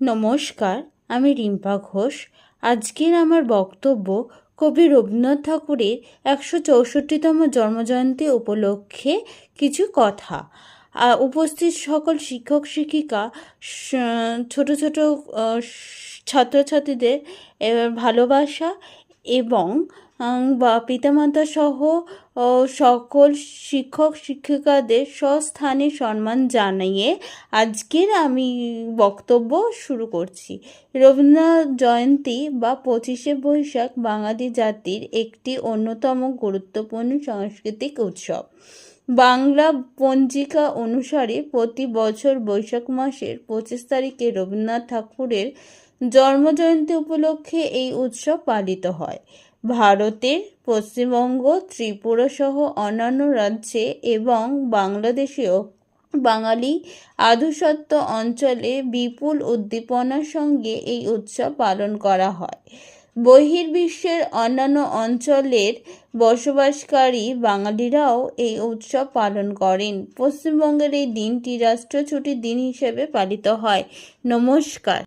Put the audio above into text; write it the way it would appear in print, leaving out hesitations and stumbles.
নমস্কার, আমি রিম্পা ঘোষ। আজকের আমার বক্তব্য কবি রবীন্দ্রনাথ ঠাকুরের 164তম জন্মজয়ন্তী উপলক্ষে কিছু কথা। উপস্থিত সকল শিক্ষক শিক্ষিকা, ছোট ছোট ছাত্রছাত্রীদের ভালোবাসা এবং বা পিতামাতা সহ সকল শিক্ষক শিক্ষিকাদের স্বস্থানে সম্মান জানিয়ে আজকের আমি বক্তব্য শুরু করছি। রবীন্দ্রনাথ জয়ন্তী বা 25শে বৈশাখ বাঙালি জাতির একটি অন্যতম গুরুত্বপূর্ণ সাংস্কৃতিক উৎসব। বাংলা পঞ্জিকা অনুসারে প্রতি বছর বৈশাখ মাসের 25 তারিখে রবীন্দ্রনাথ ঠাকুরের জন্মজয়ন্তী উপলক্ষে এই উৎসব পালিত হয়। ভারতের পশ্চিমবঙ্গ, ত্রিপুরা সহ অন্যান্য রাজ্যে এবং বাংলাদেশেও বাঙালি আধুসত্ব অঞ্চলে বিপুল উদ্দীপনার সঙ্গে এই উৎসব পালন করা হয়। বহির্বিশ্বের অন্যান্য অঞ্চলের বসবাসকারী বাঙালিরাও এই উৎসব পালন করেন। পশ্চিমবঙ্গের এই দিনটি রাষ্ট্রীয় ছুটির দিন হিসেবে পালিত হয়। নমস্কার।